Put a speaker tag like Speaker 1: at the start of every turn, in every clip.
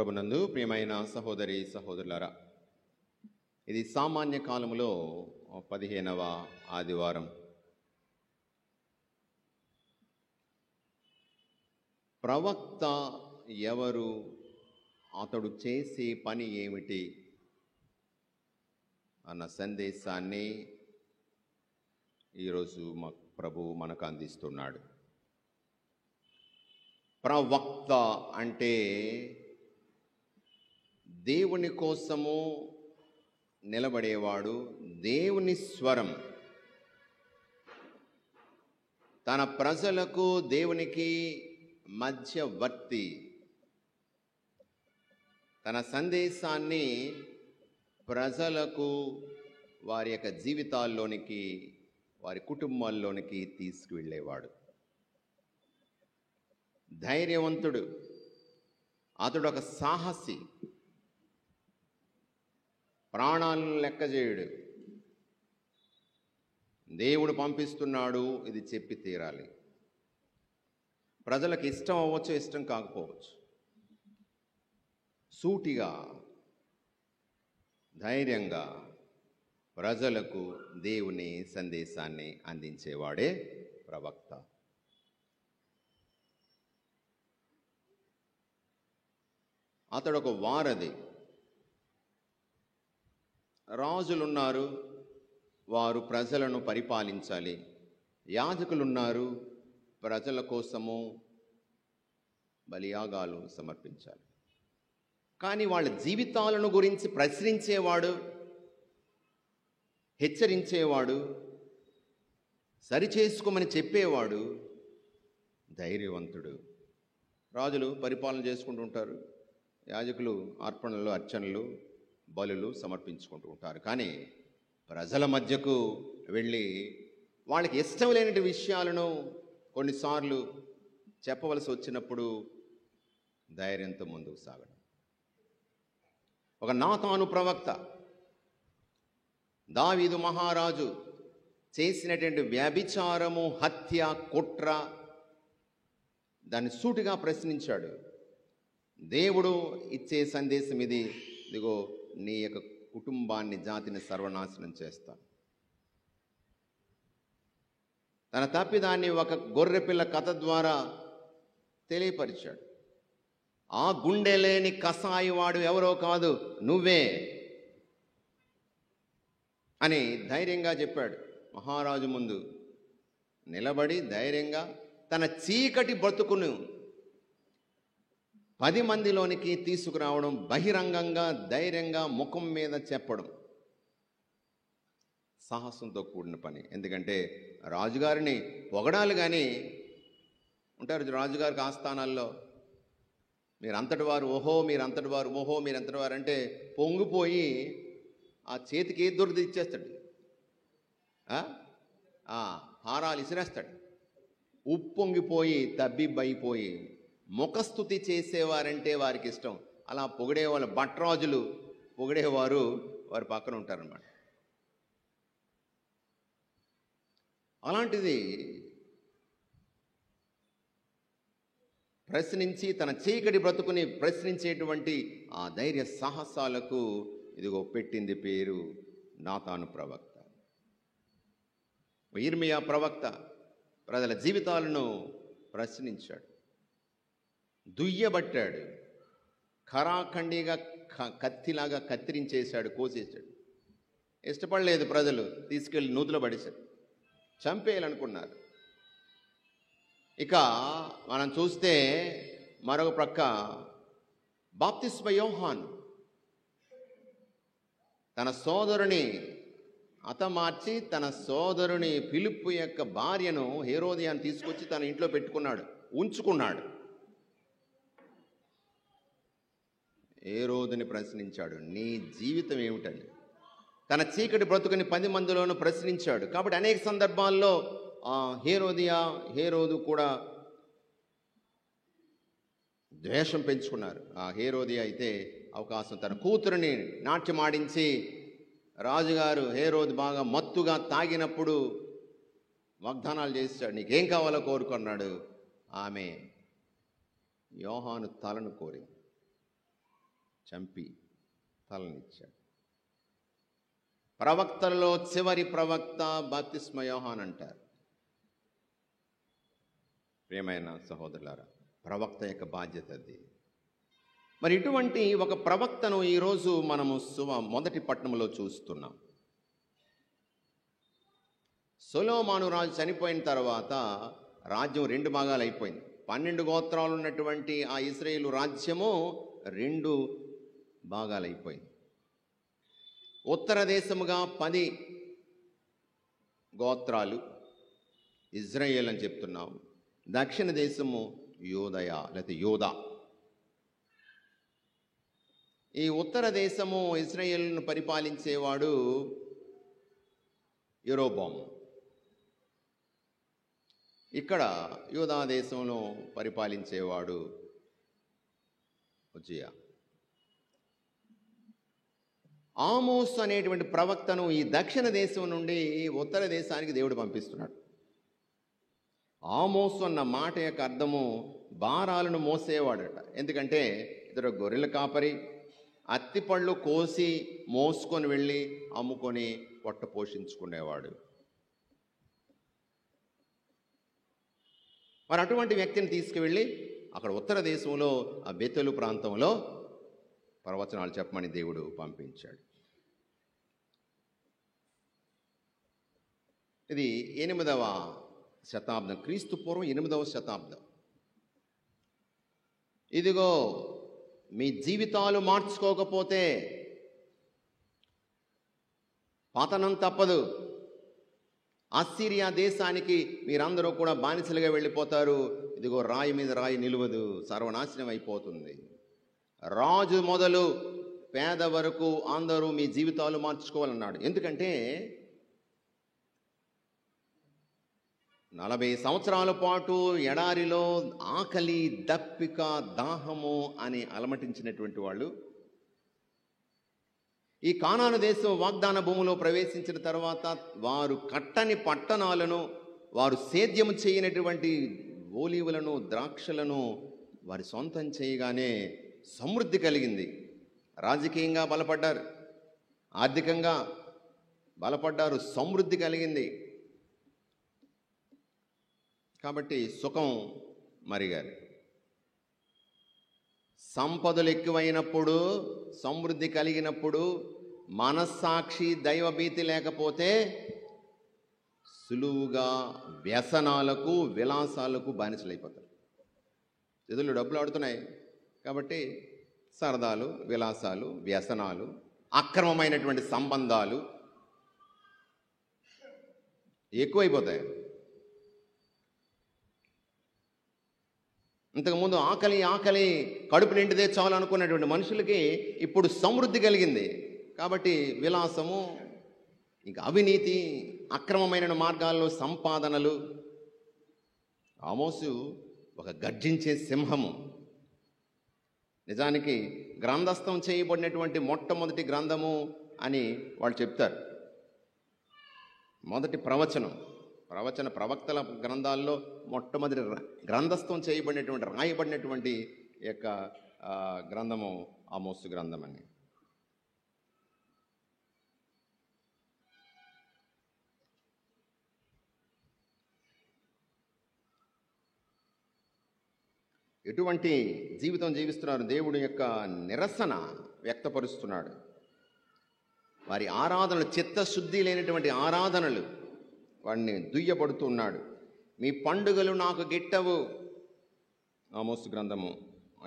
Speaker 1: ప్రభునందు ప్రియమైన సహోదరి సహోదరులారా, ఇది సామాన్య కాలములో 15వ ఆదివారం. ప్రవక్త ఎవరు, అతడు చేసే పని ఏమిటి అన్న సందేశాన్ని ఈరోజు ప్రభువు మనకు అందిస్తున్నాడు. ప్రవక్త అంటే దేవుని కోసము నిలబడేవాడు, దేవుని స్వరం తన ప్రజలకు దేవునికి మధ్యవర్తి. తన సందేశాన్ని ప్రజలకు వారి యొక్క జీవితాల్లోనికి, వారి కుటుంబాల్లోనికి తీసుకువెళ్ళేవాడు. ధైర్యవంతుడు, అతడు ఒక సాహసి, ప్రాణాలను లెక్క చేయడు. దేవుడు పంపిస్తున్నాడు, ఇది చెప్పి తీరాలి. ప్రజలకు ఇష్టం అవ్వచ్చు, ఇష్టం కాకపోవచ్చు. సూటిగా, ధైర్యంగా ప్రజలకు దేవుని సందేశాన్ని అందించేవాడే ప్రవక్త. అతడు ఒక వారధి. రాజులున్నారు, వారు ప్రజలను పరిపాలించాలి. యాజకులున్నారు, ప్రజల కోసము బలియాగాలు సమర్పించాలి. కానీ వాళ్ళ జీవితాలను గురించి ప్రశ్నించేవాడు, హెచ్చరించేవాడు, సరిచేసుకోమని చెప్పేవాడు ధైర్యవంతుడు. రాజులు పరిపాలన చేసుకుంటూ ఉంటారు, యాజకులు అర్పణలు, అర్చనలు, బలులు సమర్పించుకుంటూ ఉంటారు. కానీ ప్రజల మధ్యకు వెళ్ళి వాళ్ళకి ఇష్టం లేని విషయాలను కొన్నిసార్లు చెప్పవలసి వచ్చినప్పుడు ధైర్యంతో ముందుకు సాగడం. ఒక నాతాను ప్రవక్త దావీదు మహారాజు చేసినటువంటి వ్యభిచారము, హత్య, కుట్ర, దాన్ని సూటిగా ప్రశ్నించాడు. దేవుడు ఇచ్చే సందేశం ఇది, ఇదిగో నీ యొక్క కుటుంబాన్ని, జాతిని సర్వనాశనం చేస్తాను. తన తప్పిదాన్ని ఒక గొర్రెపిల్ల కథ ద్వారా తెలియపరిచాడు. ఆ గుండె లేని కసాయివాడు ఎవరో కాదు, నువ్వే అని ధైర్యంగా చెప్పాడు. మహారాజు ముందు నిలబడి ధైర్యంగా తన చీకటి బ్రతుకును 10 మందిలోనికి తీసుకురావడం, బహిరంగంగా ధైర్యంగా ముఖం మీద చెప్పడం సాహసంతో కూడిన పని. ఎందుకంటే రాజుగారిని పొగడాలి, కానీ ఉంటారు రాజుగారికి ఆస్థానాల్లో, మీరంతటి వారు, ఓహో మీరంతటి వారు, ఓహో మీరంతటి వారు అంటే పొంగిపోయి ఆ చేతికి ఏది దొరికితే ఇచ్చేస్తాడు, హారాలు ఇసిరేస్తాడు. ఉప్పొంగిపోయి తబ్బిబ్బైపోయి ముఖస్థుతి చేసేవారంటే వారికి ఇష్టం. అలా పొగిడేవాళ్ళు, భట్రాజులు పొగిడేవారు వారి పక్కన ఉంటారన్నమాట. అలాంటిది ప్రశ్నించి తన చీకటి బ్రతుకుని ప్రశ్నించేటువంటి ఆ ధైర్య సాహసాలకు ఇదిగో పెట్టింది పేరు నాతాను ప్రవక్త. ఇర్మియా ప్రవక్త ప్రజల జీవితాలను ప్రశ్నించాడు, దుయ్యబట్టాడు, ఖరాఖండిగా కత్తిలాగా కత్తిరించేశాడు, కోసేశాడు. ఇష్టపడలేదు ప్రజలు, తీసుకెళ్ళి నూతులో పడేశాడు, చంపేయాలనుకున్నారు. ఇక మనం చూస్తే మరొక ప్రక్క బాప్తిస్మ యోహాను తన సోదరుని హతమార్చి తన సోదరుని ఫిలిప్పు యొక్క భార్యను, హేరోదియాను తీసుకొచ్చి తన ఇంట్లో పెట్టుకున్నాడు, ఉంచుకున్నాడు. హేరోదుని ప్రశ్నించాడు, నీ జీవితం ఏమిటని. తన చీకటి బ్రతుకుని 10 మందిలోనూ ప్రశ్నించాడు. కాబట్టి అనేక సందర్భాల్లో హేరోదు కూడా ద్వేషం పెంచుకున్నారు. ఆ హేరోదియా అయితే అవకాశం తన కూతురుని నాట్యమాడించి, రాజుగారు హేరోదు బాగా మత్తుగా తాగినప్పుడు వాగ్దానాలు చేశాడు, నీకేం కావాలో కోరుకున్నాడు. ఆమె యోహాను తలను కోరింది. చంపి తలనిచ్చాడు. ప్రవక్తలలో చివరి ప్రవక్త బాప్తిస్మ యోహాన్ అంటారు. ప్రియమైన సహోదరులారా, ప్రవక్త యొక్క బాధ్యత అది. మరి ఇటువంటి ఒక ప్రవక్తను ఈరోజు మనము మొదటి పట్టణంలో చూస్తున్నాం. సొలొమోను రాజు చనిపోయిన తర్వాత రాజ్యం 2 భాగాలు అయిపోయింది. 12 గోత్రాలు ఉన్నటువంటి ఆ ఇశ్రాయేలు రాజ్యము 2 భాగాలు అయిపోయింది. ఉత్తర దేశముగా 10 గోత్రాలు ఇజ్రాయేల్ అని చెప్తున్నాం. దక్షిణ దేశము యోదయ లేకపోతే యోధా. ఈ ఉత్తర దేశము ఇజ్రాయేలును పరిపాలించేవాడు యెరోబోము. ఇక్కడ యూదా దేశంలో పరిపాలించేవాడు ఉజ్జియా. ఆమోస్ అనేటువంటి ప్రవక్తను ఈ దక్షిణ దేశం నుండి ఉత్తర దేశానికి దేవుడు పంపిస్తున్నాడు. ఆమోసు అన్న మాట యొక్క అర్థము భారాలను మోసేవాడట. ఎందుకంటే ఇతడు గొర్రెల కాపరి, అత్తిపళ్ళు కోసి మోసుకొని వెళ్ళి అమ్ముకొని పొట్ట పోషించుకునేవాడు. మరి అటువంటి వ్యక్తిని తీసుకువెళ్ళి అక్కడ ఉత్తర దేశంలో ఆ బెతెలు ప్రాంతంలో ప్రవచనాలు చెప్పమని దేవుడు పంపించాడు. ఇది 8వ శతాబ్దం, క్రీస్తు పూర్వం 8వ శతాబ్దం. ఇదిగో మీ జీవితాలు మార్చుకోకపోతే పతనం తప్పదు. అస్సిరియా దేశానికి మీరందరూ కూడా బానిసలుగా వెళ్ళిపోతారు. ఇదిగో రాయి మీద రాయి నిలువదు, సర్వనాశనం అయిపోతుంది. రాజు మొదలు పేద వరకు అందరూ మీ జీవితాలు మార్చుకోవాలన్నాడు. ఎందుకంటే 40 సంవత్సరాల పాటు ఎడారిలో ఆకలి, దప్పిక, దాహము అని అలమటించినటువంటి వాళ్ళు ఈ కానాను దేశం వాగ్దాన భూమిలో ప్రవేశించిన తర్వాత వారు కట్టని పట్టణాలను, వారు సేద్యము చేయనటువంటి ఓలీవులను, ద్రాక్షలను వారి సొంతం చేయగానే సమృద్ధి కలిగింది. రాజకీయంగా బలపడ్డారు, ఆర్థికంగా బలపడ్డారు, సమృద్ధి కలిగింది. కాబట్టి సుఖం మరిగారు. సంపదలు ఎక్కువైనప్పుడు, సమృద్ధి కలిగినప్పుడు మనస్సాక్షి, దైవభీతి లేకపోతే సులువుగా వ్యసనాలకు, విలాసాలకు బానిసలైపోతారు. చేతుల్లో డబ్బులు ఆడుతున్నాయి కాబట్టి సరదాలు, విలాసాలు, వ్యసనాలు, అక్రమమైనటువంటి సంబంధాలు ఎక్కువైపోతాయి. ఇంతకుముందు ఆకలి కడుపు నిండితే చాలు అనుకున్నటువంటి మనుషులకి ఇప్పుడు సమృద్ధి కలిగింది. కాబట్టి విలాసము, ఇంకా అవినీతి, అక్రమమైన మార్గాల్లో సంపాదనలు. ఆమోసు ఒక గర్జించే సింహము. నిజానికి గ్రంథస్థం చేయబడినటువంటి మొట్టమొదటి గ్రంథము అని వాళ్ళు చెప్తారు. మొదటి ప్రవక్తల గ్రంథాల్లో మొట్టమొదటి గ్రంథస్థం చేయబడినటువంటి, రాయబడినటువంటి యొక్క గ్రంథము ఆమోసు గ్రంథం అని. ఎటువంటి జీవితం జీవిస్తున్నారు? దేవుడి యొక్క నిరసన వ్యక్తపరుస్తున్నాడు. వారి ఆరాధనలు, చిత్తశుద్ధి లేనటువంటి ఆరాధనలు వాడిని దుయ్యబడుతున్నాడు. మీ పండుగలు నాకు గిట్టవు. ఆమోసు గ్రంథము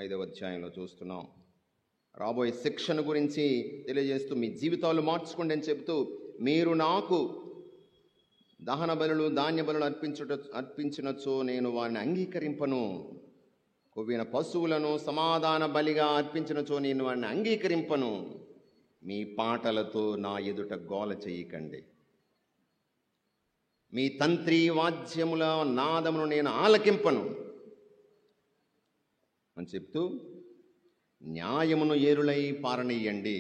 Speaker 1: 5వ అధ్యాయంలో చూస్తున్నాం. రాబోయే శిక్షణ గురించి తెలియజేస్తూ మీ జీవితాలు మార్చుకోండి అని చెబుతూ, మీరు నాకు దహన బలులు, ధాన్య బలులు అర్పించినచో నేను వారిని అంగీకరింపను. కొవ్విన పశువులను సమాధాన బలిగా అర్పించినచో నేను వారిని అంగీకరింపను. మీ పాటలతో నా ఎదుట గోల చేయకండి. మీ తంత్రి వాద్యముల నాదమును నేను ఆలకింపను అని చెప్తూ, న్యాయమును ఏరులై పారనీయండి.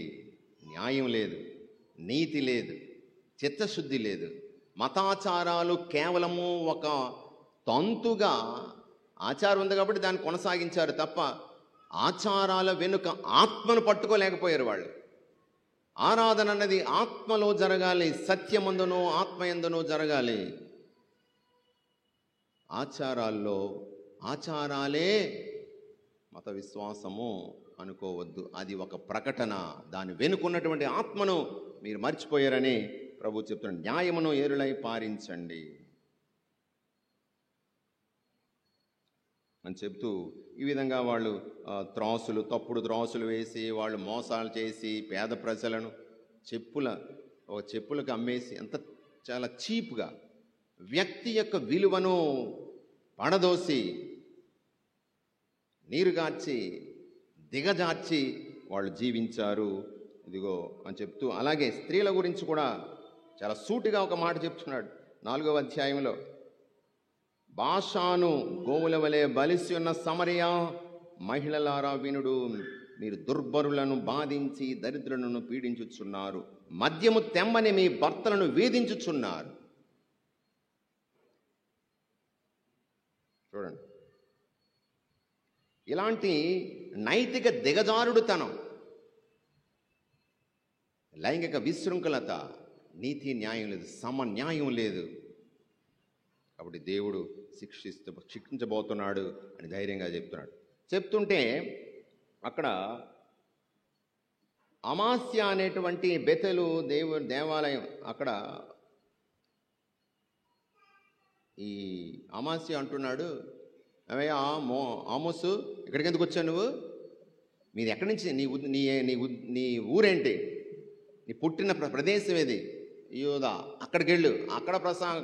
Speaker 1: న్యాయం లేదు, నీతి లేదు, చిత్తశుద్ధి లేదు. మతాచారాలు కేవలము ఒక తంతుగా ఆచారం ఉంది కాబట్టి దాన్ని కొనసాగించారు తప్ప ఆచారాల వెనుక ఆత్మను పట్టుకోలేకపోయారు వాళ్ళు. ఆరాధన అన్నది ఆత్మలో జరగాలి, సత్యమందును ఆత్మయందును జరగాలి. ఆచారాలే మత విశ్వాసము అనుకోవద్దు. అది ఒక ప్రకటన. దాని వెనుకున్నటువంటి ఆత్మను మీరు మర్చిపోయారని ప్రభు చెప్తున్నాడు. న్యాయమును ఏరులై పారించండి అని చెప్తూ ఈ విధంగా వాళ్ళు తప్పుడు త్రాసులు వేసి వాళ్ళు మోసాలు చేసి పేద ప్రజలను చెప్పులకు అమ్మేసి చాలా చీప్గా వ్యక్తి యొక్క విలువను పడదోసి నీరుగార్చి దిగజార్చి వాళ్ళు జీవించారు. ఇదిగో అని చెప్తూ అలాగే స్త్రీల గురించి కూడా చాలా సూటిగా ఒక మాట చెప్తున్నాడు 4వ అధ్యాయంలో. బాషాను గోవుల వలె బలిసి ఉన్న సమరయ మహిళలారా వినుడు, మీరు దుర్బరులను బాధించి దరిద్రులను పీడించుచున్నారు, మద్యము తెమ్మని మీ భర్తలను వేధించుచున్నారు. చూడండి, ఇలాంటి నైతిక దిగజారుడుతనం, లైంగిక విశృంఖలత, నీతి న్యాయం లేదు, సమన్యాయం లేదు. కాబట్టి దేవుడు శిక్షించబోతున్నాడు అని ధైర్యంగా చెప్తుంటే అక్కడ అమాస్య అనేటువంటి బెతెలు దేవాలయం, అక్కడ ఈ అమాస్య అంటున్నాడు, అవయ్యా ఆమోసు ఇక్కడికి ఎందుకు వచ్చావు నువ్వు? మీది ఎక్కడి నుంచి, నీ ఊరేంటి, నీ పుట్టిన ప్రదేశం ఏది? యూదా. అక్కడికి వెళ్ళు, అక్కడ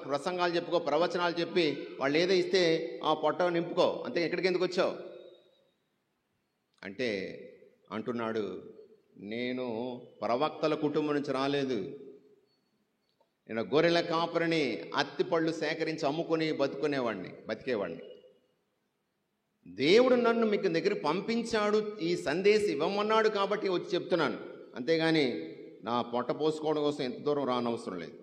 Speaker 1: ప్రసంగాలు చెప్పుకో, ప్రవచనాలు చెప్పి వాళ్ళు ఏదో ఇస్తే ఆ పొట్ట నింపుకో, అంతే. ఎక్కడికి ఎందుకు వచ్చావు అంటే అంటున్నాడు, నేను ప్రవక్తల కుటుంబం నుంచి రాలేదు, నేను గొర్రెల కాపరిని, అత్తిపళ్ళు సేకరించి అమ్ముకొని బతికేవాడిని. దేవుడు నన్ను మీకు దగ్గర పంపించాడు, ఈ సందేశం ఇవ్వమన్నాడు కాబట్టి వచ్చి చెప్తున్నాను, అంతేగాని నా పొట్ట పోసుకోవడం కోసం ఎంత దూరం రానవసరం లేదు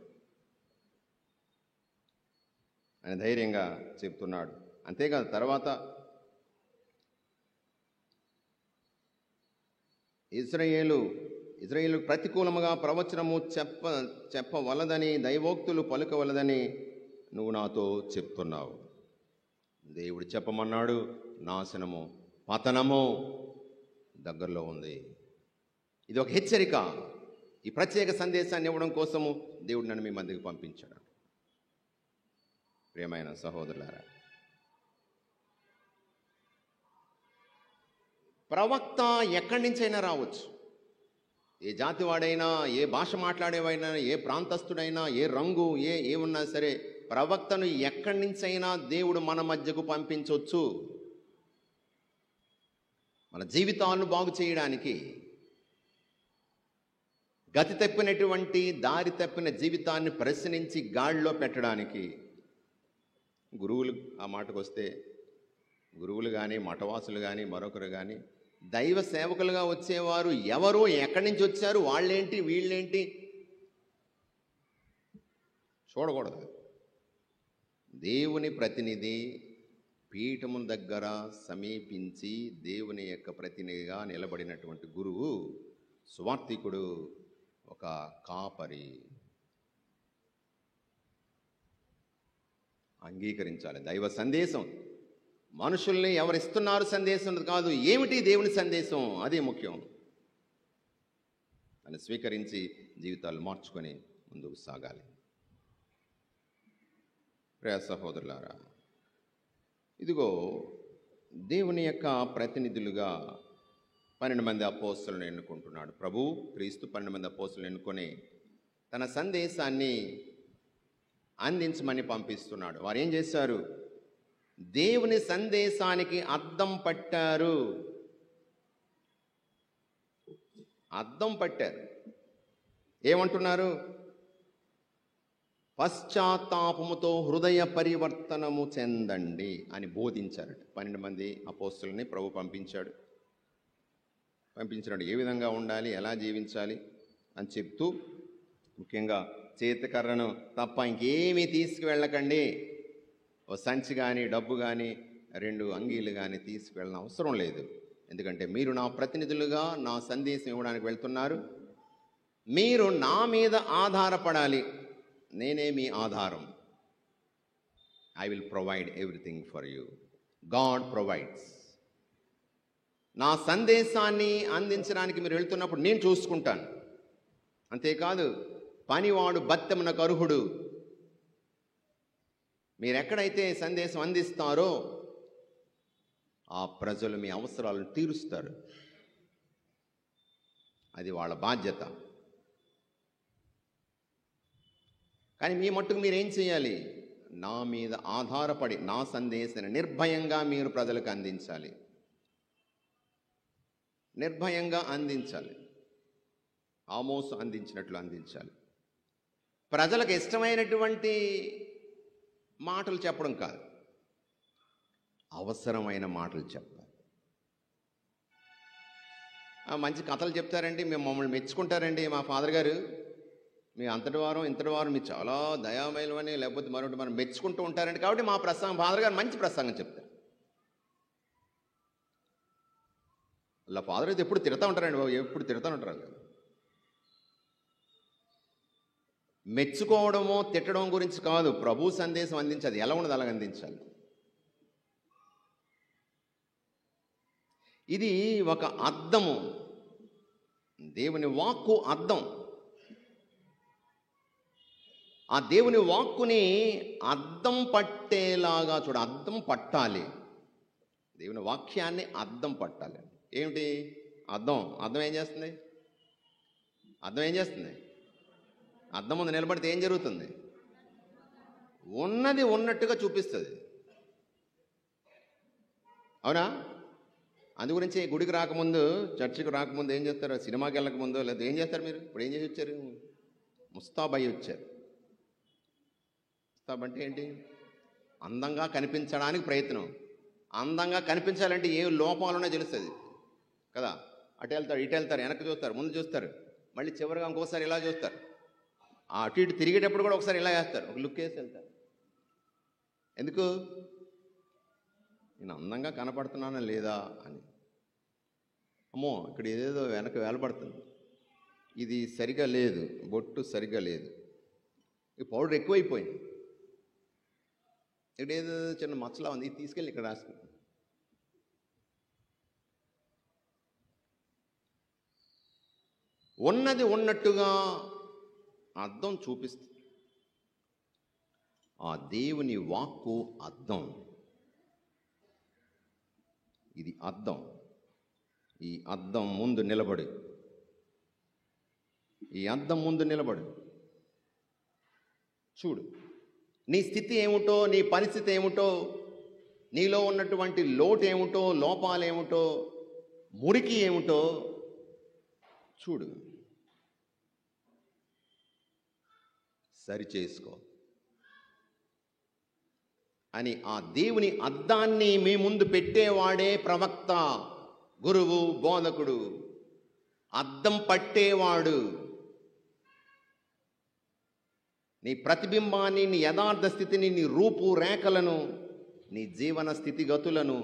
Speaker 1: అని ధైర్యంగా చెప్తున్నాడు. అంతేకాదు, తర్వాత ఇజ్రాయేలు ప్రతికూలముగా ప్రవచనము చెప్పవలదని, దైవోక్తులు పలుకవలదని నువ్వు నాతో చెప్తున్నావు. దేవుడు చెప్పమన్నాడు, నాశనము, పతనము దగ్గరలో ఉంది. ఇది ఒక హెచ్చరిక. ఈ ప్రత్యేక సందేశాన్ని ఇవ్వడం కోసము దేవుడు నన్ను మీ మధ్యకి పంపించాడు. ప్రియమైన సహోదరులారా, ప్రవక్త ఎక్కడి నుంచైనా రావచ్చు, ఏ జాతి వాడైనా, ఏ భాష మాట్లాడేవైనా, ఏ ప్రాంతస్తుడైనా, ఏ రంగు ఏమున్నా సరే, ప్రవక్తను ఎక్కడి నుంచైనా దేవుడు మన మధ్యకు పంపించవచ్చు. మన జీవితాలను బాగు చేయడానికి, గతి తప్పినటువంటి దారి తప్పిన జీవితాన్ని ప్రశ్నించి గాడిలో పెట్టడానికి. గురువులు, ఆ మాటకు వస్తే గురువులు కానీ, మఠవాసులు కానీ, మరొకరు కానీ, దైవ సేవకులుగా వచ్చేవారు ఎవరు, ఎక్కడి నుంచి వచ్చారు, వాళ్ళేంటి వీళ్ళేంటి చూడకూడదు. దేవుని ప్రతినిధి పీఠము దగ్గర సమీపించి దేవుని యొక్క ప్రతినిధిగా నిలబడినటువంటి గురువు, సువార్థికుడు, ఒక కాపరి అంగీకరించాలి. దైవ సందేశం మనుషుల్ని ఎవరిస్తున్నారు సందేశం కాదు, ఏమిటి దేవుని సందేశం, అదే ముఖ్యం అని స్వీకరించి జీవితాలు మార్చుకొని ముందుకు సాగాలి. ప్రియ సహోదరులారా, ఇదిగో దేవుని యొక్క ప్రతినిధులుగా 12 మంది అపోస్తలులను ఎన్నుకుంటున్నాడు ప్రభు. క్రీస్తు 12 మంది అపోస్తలులను ఎన్నుకొని తన సందేశాన్ని అందించమని పంపిస్తున్నాడు. వారు ఏం చేశారు? దేవుని సందేశానికి అద్దం పట్టారు. ఏమంటున్నారు? పశ్చాత్తాపముతో హృదయ పరివర్తనము చెందండి అని బోధించారట. 12 మంది అపోస్తలుని ప్రభు పంపించాడు. ఏ విధంగా ఉండాలి, ఎలా జీవించాలి అని చెప్తూ, ముఖ్యంగా చేతికర్రను తప్ప ఇంకేమీ తీసుకువెళ్ళకండి. ఓ సంచి కానీ, డబ్బు కానీ, 2 అంగీలు కానీ తీసుకువెళ్ళిన అవసరం లేదు. ఎందుకంటే మీరు నా ప్రతినిధులుగా నా సందేశం ఇవ్వడానికి వెళ్తున్నారు. మీరు నా మీద ఆధారపడాలి. నేనే మీ ఆధారం. I will provide everything for you. God provides. నా సందేశాన్ని అందించడానికి మీరు వెళ్తున్నప్పుడు నేను చూసుకుంటాను. అంతేకాదు, పనివాడు బత్తెమునకు అర్హుడు. మీరెక్కడైతే సందేశం అందిస్తారో ఆ ప్రజలు మీ అవసరాలను తీరుస్తారు. అది వాళ్ళ బాధ్యత. కానీ మీ మట్టుకు మీరేం చేయాలి? నా మీద ఆధారపడి నా సందేశాన్ని నిర్భయంగా మీరు ప్రజలకు అందించాలి. నిర్భయంగా అందించాలి. ఆమోసు అందించినట్లు అందించాలి. ప్రజలకు ఇష్టమైనటువంటి మాటలు చెప్పడం కాదు, అవసరమైన మాటలు చెప్పాలి. మంచి కథలు చెప్తారండి, మేము మమ్మల్ని మెచ్చుకుంటారండి మా ఫాదర్ గారు, మీ అంతటి వారం ఇంతటి వారం మీరు చాలా దయామయులమని లేకపోతే మరొకటి మనం మెచ్చుకుంటూ ఉంటారండి. కాబట్టి మా ప్రసంగం ఫాదర్ గారు మంచి ప్రసంగం చెప్తారు. అలా ఫాదర్ అయితే ఎప్పుడు తిడతా ఉంటారండి బాబు, ఎప్పుడు తిడతా ఉంటారు. మెచ్చుకోవడమో తిట్టడం గురించి కాదు, ప్రభు సందేశం అందించాలి. ఎలా ఉన్నది అలాగ అందించాలి. ఇది ఒక అద్దము, దేవుని వాక్కు అద్దం. ఆ దేవుని వాక్కుని అద్దం పట్టేలాగా అద్దం పట్టాలి. దేవుని వాక్యాన్ని అద్దం పట్టాలి. ఏమిటి అద్దం? అద్దం ఏం చేస్తుంది? అద్దం ఏం చేస్తుంది? అద్దం ముందు నిలబడితే ఏం జరుగుతుంది? ఉన్నది ఉన్నట్టుగా చూపిస్తుంది. అవునా? అందుగురించి గుడికి రాకముందు, చర్చికి రాకముందు ఏం చేస్తారు? సినిమాకి వెళ్ళకముందు లేదా ఏం చేస్తారు? మీరు ఇప్పుడు ఏం చేసి వచ్చారు? ముస్తాబయ్యి వచ్చారు. ముస్తాబ్ అంటే ఏంటి? అందంగా కనిపించడానికి ప్రయత్నం. అందంగా కనిపించాలంటే ఏ లోపాలున్నా తెలుస్తుంది కదా. అటు వెళ్తారు, ఇటు వెళ్తారు, వెనక్కి చూస్తారు, ముందు చూస్తారు, మళ్ళీ చివరిగా ఇంకోసారి ఇలా చూస్తారు. అటు ఇటు తిరిగేటప్పుడు కూడా ఒకసారి ఇలా వేస్తారు, ఒక లుక్ వేసి వెళ్తారు. ఎందుకు? నేను అందంగా కనపడుతున్నానా లేదా అని. అమ్మో ఇక్కడ ఏదేదో వెనక వేలపడుతుంది, ఇది సరిగా లేదు, బొట్టు సరిగా లేదు, ఈ పౌడర్ ఎక్కువైపోయింది, ఇక్కడ ఏదో చిన్న మచ్చలా ఉంది, ఇది తీసుకెళ్ళి ఇక్కడ రాసుకుంటాం. ఉన్నది ఉన్నట్టుగా అద్దం చూపిస్తుంది. ఆ దేవుని వాక్కు అద్దం. ఇది అద్దం. ఈ అద్దం ముందు నిలబడి, ఈ అద్దం ముందు నిలబడి చూడు. నీ స్థితి ఏమిటో, నీ పరిస్థితి ఏమిటో, నీలో ఉన్నటువంటి లోటు ఏమిటో, లోపాలేమిటో, మురికి ఏమిటో చూడు, సరిచేసుకో అని ఆ దేవుని అద్దాన్ని మీ ముందు పెట్టేవాడే ప్రవక్త, గురువు, బోధకుడు. అద్దం పట్టేవాడు. నీ ప్రతిబింబాన్ని, నీ యథార్థ స్థితిని, నీ రూపు రేఖలను, నీ జీవన స్థితిగతులను,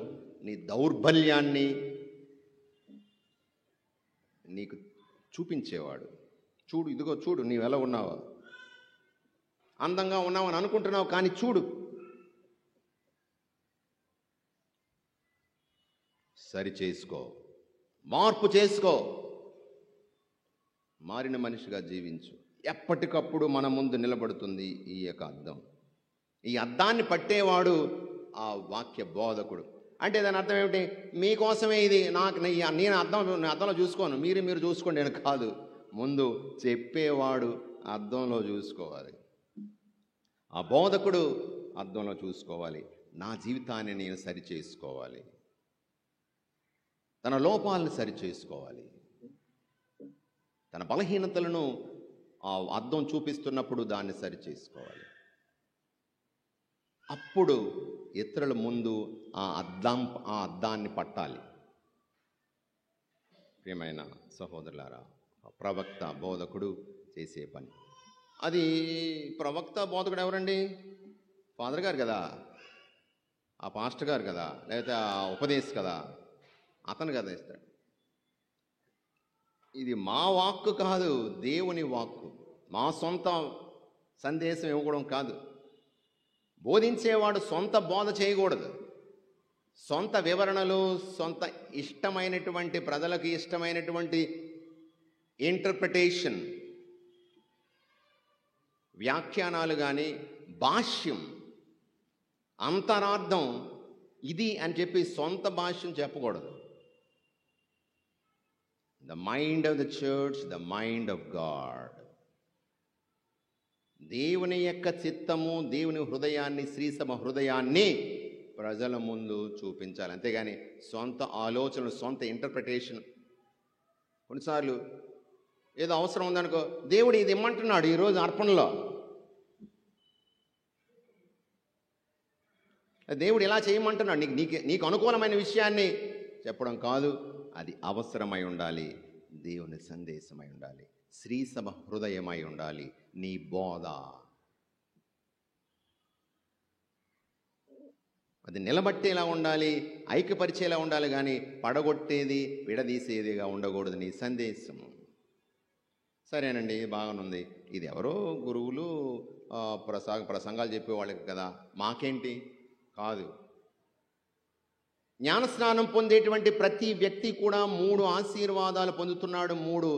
Speaker 1: నీ దౌర్బల్యాన్ని నీకు చూపించేవాడు. చూడు, ఇదిగో చూడు, నీవు ఎలా ఉన్నావా? అందంగా ఉన్నావని అనుకుంటున్నావు, కానీ చూడు, సరి చేసుకో, మార్పు చేసుకో, మారిన మనిషిగా జీవించు. ఎప్పటికప్పుడు మన ముందు నిలబడుతుంది ఈ యొక్క అద్దం. ఈ అద్దాన్ని పట్టేవాడు ఆ వాక్య బోధకుడు. అంటే దాని అర్థం ఏమిటి? మీకోసమే ఇది, నేను అద్దంలో చూసుకోను, మీరు చూసుకోండి అని కాదు. ముందు చెప్పేవాడు అద్దంలో చూసుకోవాలి, ఆ బోధకుడు అద్దంలో చూసుకోవాలి. నా జీవితాన్ని నేను సరి చేసుకోవాలి, తన లోపాలను సరి చేసుకోవాలి, తన బలహీనతలను ఆ అద్దం చూపిస్తున్నప్పుడు దాన్ని సరి చేసుకోవాలి. అప్పుడు ఇతరుల ముందు ఆ అద్దాన్ని పట్టాలి. ప్రియమైన సహోదరులారా, ప్రవక్త, బోధకుడు చేసే పని అది. ప్రవక్త, బోధకుడు ఎవరండి? ఫాదర్ గారు కదా, ఆ పాస్టర్ గారు కదా, లేకపోతే ఆ ఉపదేశ్ కదా. అతను కదా ఇస్తాడు. ఇది మా వాక్కు కాదు, దేవుని వాక్కు. మా సొంత సందేశం ఇవ్వడం కాదు. బోధించేవాడు సొంత బోధ చేయకూడదు. సొంత వివరణలు, సొంత ఇష్టమైనటువంటి ప్రజలకు ఇష్టమైనటువంటి ఇంటర్ప్రిటేషన్, వ్యాఖ్యానాలు కానీ, భాష్యం, అంతరార్థం ఇది అని చెప్పి సొంత భాష్యం చెప్పకూడదు. The mind of the church, the mind of God. దేవుని యొక్క చిత్తము, దేవుని హృదయాన్ని, శ్రీసభ హృదయాన్ని ప్రజల ముందు చూపించాలి. అంతేగాని సొంత ఆలోచనలు, సొంత ఇంటర్ప్రిటేషన్. కొన్నిసార్లు ఏదో అవసరం ఉందనుకో, దేవుడు ఇది ఇమ్మంటున్నాడు ఈరోజు అర్పణలో, దేవుడు ఇలా చేయమంటున్నాడు, నీకు అనుకూలమైన విషయాన్ని చెప్పడం కాదు. అది అవసరమై ఉండాలి, దేవుని సందేశమై ఉండాలి, శ్రీసభ హృదయమై ఉండాలి నీ బోధ. అది నిలబట్టేలా ఉండాలి, ఐక్యపరిచేలా ఉండాలి, కానీ పడగొట్టేది, విడదీసేదిగా ఉండకూడదు నీ సందేశం. సరేనండి, బాగానుంది. ఇది ఎవరో గురువులు ప్రసంగాలు చెప్పేవాళ్ళకి కదా, మాకేంటి? కాదు. జ్ఞానస్నానం పొందేటువంటి ప్రతి వ్యక్తి కూడా 3 ఆశీర్వాదాలు పొందుతున్నాడు. 3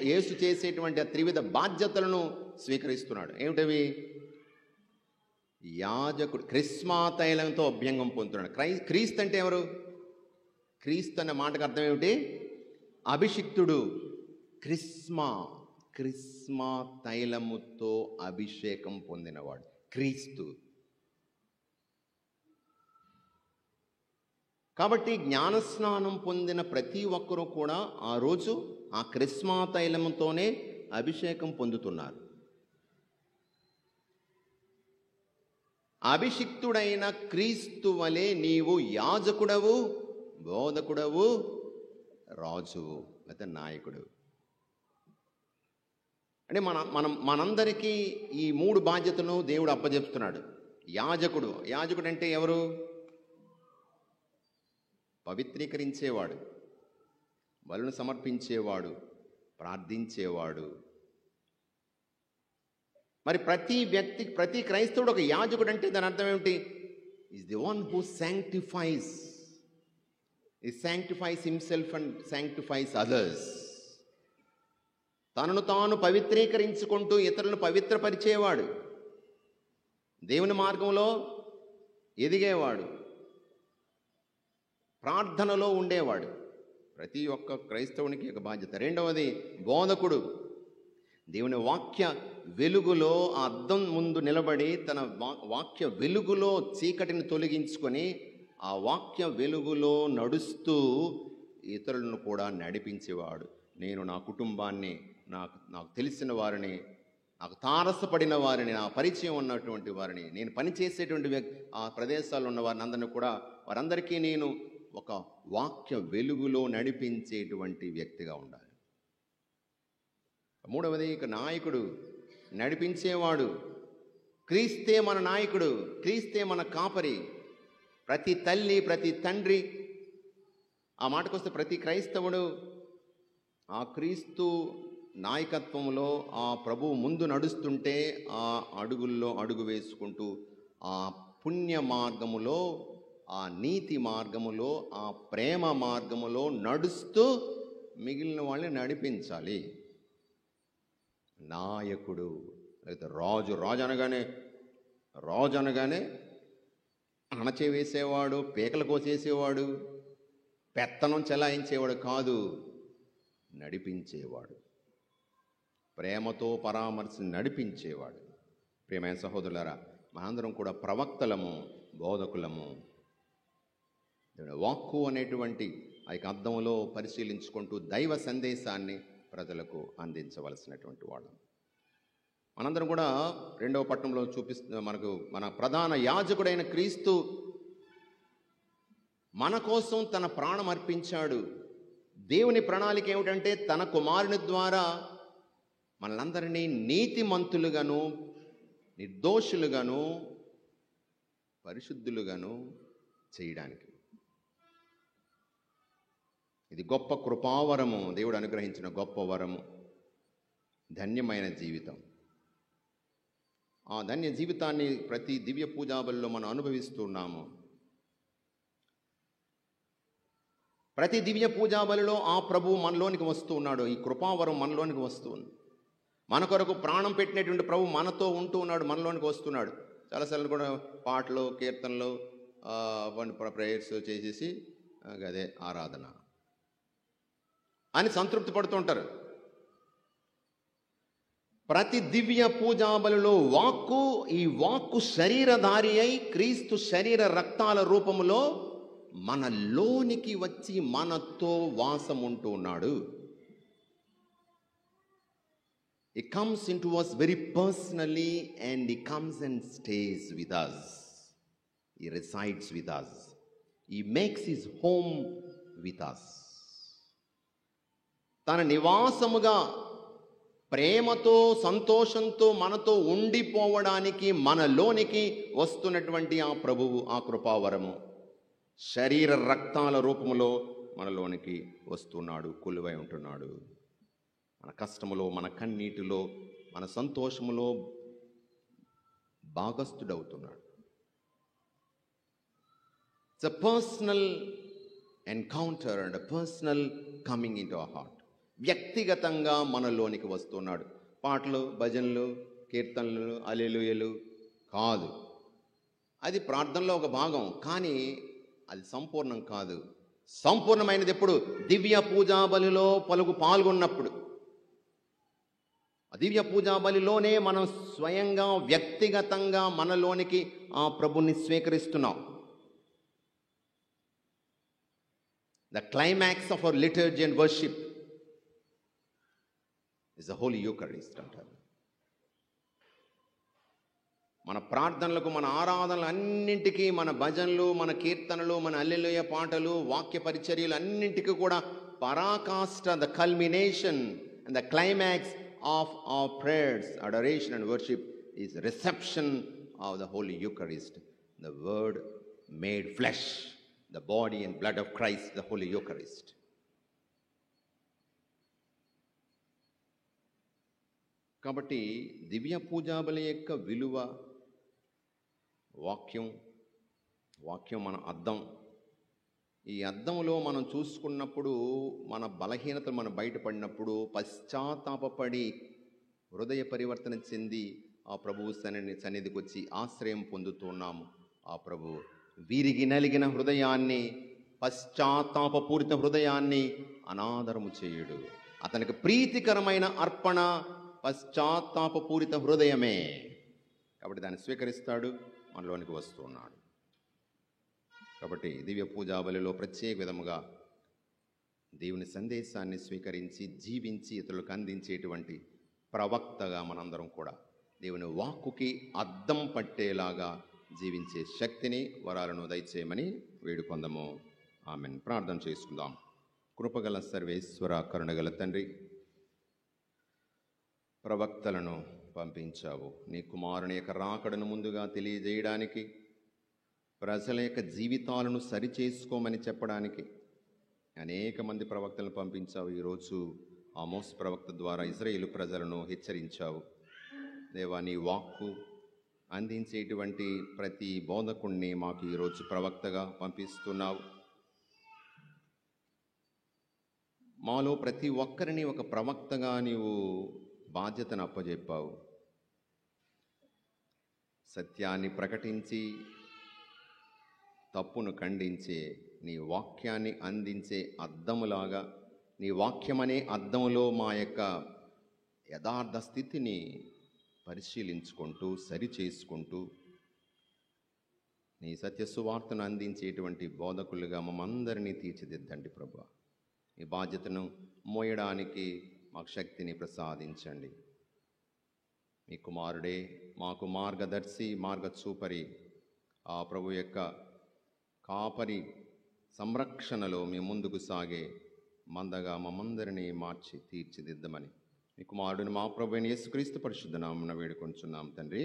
Speaker 1: యేసు చేసేటువంటి త్రివిధ బాధ్యతలను స్వీకరిస్తున్నాడు. ఏమిటవి? యాజకుడు క్రిస్మా తైలంతో అభ్యంగం పొందుతున్నాడు. క్రీస్తు అంటే ఎవరు? క్రీస్తు అనే మాటకు అర్థం ఏమిటి? అభిషిక్తుడు. క్రిస్మా తైలముతో అభిషేకం పొందినవాడు క్రీస్తు. కాబట్టి జ్ఞానస్నానం పొందిన ప్రతి ఒక్కరూ కూడా ఆ రోజు ఆ క్రిస్మా తైలముతోనే అభిషేకం పొందుతున్నారు. అభిషిక్తుడైన క్రీస్తు వలె నీవు యాజకుడవు, బోధకుడవు, రాజువు, లేదా నాయకుడు. అంటే మనందరికీ ఈ 3 బాధ్యతలను దేవుడు అప్పజెప్తున్నాడు. యాజకుడు అంటే ఎవరు? పవిత్రీకరించేవాడు, బలులను సమర్పించేవాడు, ప్రార్థించేవాడు. మరి ప్రతి క్రైస్తవుడు ఒక యాజకుడు అంటే దాని అర్థం ఏమిటి? Is the one who శాంక్టిఫైస్ himself and శాంక్టిఫైస్ others. తనను తాను పవిత్రీకరించుకుంటూ ఇతరులను పవిత్రపరిచేవాడు, దేవుని మార్గంలో ఎదిగేవాడు, ప్రార్థనలో ఉండేవాడు. ప్రతి ఒక్క క్రైస్తవునికి ఒక బాధ్యత. రెండవది బోధకుడు. దేవుని వాక్య వెలుగులో ఆ అద్దం ముందు నిలబడి తన వాక్య వెలుగులో చీకటిని తొలగించుకొని ఆ వాక్య వెలుగులో నడుస్తూ ఇతరులను కూడా నడిపించేవాడు. నేను నా కుటుంబాన్ని, నాకు తెలిసిన వారిని, నాకు తారసపడిన వారిని, నా పరిచయం ఉన్నటువంటి వారిని, నేను పనిచేసేటువంటి ఆ ప్రదేశాల్లో ఉన్న వారిని అందరినీ కూడా, వారందరికీ నేను ఒక వాక్య వెలుగులో నడిపించేటువంటి వ్యక్తిగా ఉండాలి. మూడవది ఇక నాయకుడు, నడిపించేవాడు. క్రీస్తే మన నాయకుడు, క్రీస్తే మన కాపరి. ప్రతి తల్లి, ప్రతి తండ్రి, ఆ మాటకొస్తే ప్రతి క్రైస్తవుడు ఆ క్రీస్తు నాయకత్వంలో ఆ ప్రభువు ముందు నడుస్తుంటే ఆ అడుగుల్లో అడుగు వేసుకుంటూ ఆ పుణ్య మార్గములో, ఆ నీతి మార్గములో, ఆ ప్రేమ మార్గములో నడుస్తూ మిగిలిన వాళ్ళని నడిపించాలి. నాయకుడు లేకపోతే రాజు అనగానే అణచివేసేవాడు, పీకలు కోసేసేవాడు, పెత్తనం చెలాయించేవాడు కాదు, నడిపించేవాడు, ప్రేమతో పరామర్శ నడిపించేవాడు. ప్రియమైన సహోదరులారా, మనందరం కూడా ప్రవక్తలము, బోధకులము. వాక్కు అనేటువంటి ఆ యొక్క అర్థంలో పరిశీలించుకుంటూ దైవ సందేశాన్ని ప్రజలకు అందించవలసినటువంటి వాళ్ళం. మనందరం కూడా 2వ పట్టణంలో మన ప్రధాన యాజకుడైన క్రీస్తు మన కోసం తన ప్రాణం అర్పించాడు. దేవుని ప్రణాళిక ఏమిటంటే తన కుమారుని ద్వారా మనలందరినీ నీతిమంతులుగాను, నిర్దోషులుగాను, పరిశుద్ధులుగాను చేయడానికి. ఇది గొప్ప కృపావరము, దేవుడు అనుగ్రహించిన గొప్ప వరము, ధన్యమైన జీవితం. ఆ ధన్య జీవితాన్ని ప్రతి దివ్య పూజాబలిలో మనం అనుభవిస్తున్నాము. ప్రతి దివ్య పూజాబలిలో ఆ ప్రభువు మనలోనికి వస్తూ ఉన్నాడు. ఈ కృపావరం మనలోనికి వస్తూ ఉంది. మన కొరకు ప్రాణం పెట్టినటువంటి ప్రభు మనతో ఉంటూ ఉన్నాడు, మనలోనికి వస్తున్నాడు. చాలాసార్లు కూడా పాటలు, కీర్తనలు, ప్రేయర్స్ చేసేసి అదే ఆరాధన అని సంతృప్తి పడుతూ ఉంటారు. ప్రతి దివ్య పూజాబలిలో ఈ వాక్కు శరీరధారి అయి క్రీస్తు శరీర రక్తాల రూపములో మనలోనికి వచ్చి మనతో వాసం ఉంటూ ఉన్నాడు. He comes into us very personally and he comes and stays with us. He resides with us. He makes his home with us. తన నివాసముగా ప్రేమతో సంతోషంతో మనతో ఉండిపోవడానికి మనలోనికి వస్తున్నటువంటి ఆ ప్రభువు, ఆ కృపావరము శరీర రక్తాల రూపములో మనలోనికి వస్తున్నాడు, కొలువై ఉంటున్నాడు. మన కష్టములో, మన కన్నీటిలో, మన సంతోషములో భాగస్థుడవుతున్నాడు. It's a personal encounter and a personal coming into our heart. వ్యక్తిగతంగా మనలోనికి వస్తున్నాడు. పాటలు, భజనలు, కీర్తనలు, హల్లెలూయలు కాదు. అది ప్రార్థనలో ఒక భాగం, కానీ అది సంపూర్ణం కాదు. సంపూర్ణమైనది ఎప్పుడు? దివ్య పూజాబలిలో పాల్గొన్నప్పుడు. దివ్య పూజాబలిలోనే మనం స్వయంగా వ్యక్తిగతంగా మనలోనికి ఆ ప్రభుని స్వీకరిస్తున్నాం. The climax of our liturgy and worship is the holy Eucharist అంటారు. మన ప్రార్థనలకు, మన ఆరాధనలు అన్నింటికీ, మన భజనలు, మన కీర్తనలు, మన హల్లెలూయా పాటలు, వాక్య పరిచర్యలు అన్నింటికీ కూడా పరాకాష్ఠ, the culmination and the climax of our prayers, adoration and worship is reception of the Holy Eucharist, the Word made flesh, the body and blood of Christ, the Holy Eucharist. కాబట్టి దివ్య పూజాబలి యొక్క విలువ వాక్యం మన అద్దం. ఈ అద్దంలో మనం చూసుకున్నప్పుడు, మన బలహీనతలు మనం బయటపడినప్పుడు పశ్చాత్తాపపడి హృదయ పరివర్తన చెంది ఆ ప్రభువు సన్నిధికి వచ్చి ఆశ్రయం పొందుతున్నాము. ఆ ప్రభువు విరిగి నలిగిన హృదయాన్ని, పశ్చాత్తాపపూరిత హృదయాన్ని అనాదరము చేయుడు. అతనికి ప్రీతికరమైన అర్పణ పశ్చాత్తాపపూరిత హృదయమే. కాబట్టి దాన్ని స్వీకరిస్తాడు, మనలోనికి వస్తున్నాడు. కాబట్టి దివ్య పూజాబలిలో ప్రత్యేక విధముగా దేవుని సందేశాన్ని స్వీకరించి జీవించి ఇతరులకు అందించేటువంటి ప్రవక్తగా మనందరం కూడా దేవుని వాక్కుకి అద్దం పట్టేలాగా జీవించే శక్తిని, వరాలను దయచేయమని వేడుకొందము. ఆమెన్. ప్రార్థన చేసుకుందాం. కృపగల సర్వేశ్వర, కరుణగల తండ్రి, ప్రవక్తలను పంపించావు నీ కుమారుని యొక్క రాకడను ముందుగా తెలియజేయడానికి, ప్రజల యొక్క జీవితాలను సరిచేసుకోమని చెప్పడానికి అనేక మంది ప్రవక్తలను పంపించావు. ఈరోజు ఆమోస్ ప్రవక్త ద్వారా ఇజ్రాయేలు ప్రజలను హెచ్చరించావు. దేవా, నీ వాక్కు అందించేటువంటి ప్రతి బోధకుణ్ణి మాకు ఈరోజు ప్రవక్తగా పంపిస్తున్నావు. మాలో ప్రతి ఒక్కరిని ఒక ప్రవక్తగా నీవు బాధ్యతను అప్పజెప్పావు. సత్యాన్ని ప్రకటించి తప్పును ఖండించే నీ వాక్యాన్ని అందించే అద్దములాగా, నీ వాక్యమనే అద్దములో మా యొక్క యథార్థ స్థితిని పరిశీలించుకుంటూ, సరిచేసుకుంటూ, నీ సత్య సువార్తను అందించేటువంటి బోధకులుగా మమ్మందరినీ తీర్చిదిద్దండి ప్రభువా. ఈ బాధ్యతను మోయడానికి మాకు శక్తిని ప్రసాదించండి. మీ కుమారుడే మాకు మార్గదర్శి, మార్గచూపరి, ఆ ప్రభు యొక్క కాపరి సంరక్షణలో మీ ముందుకు సాగే మందగా మమ్మందరినీ మార్చి తీర్చిదిద్దమని మీ కుమారుడిని మా ప్రభువైన యేసుక్రీస్తు పరిశుద్ధ నామమున వేడుకొంచున్నాం తండ్రి.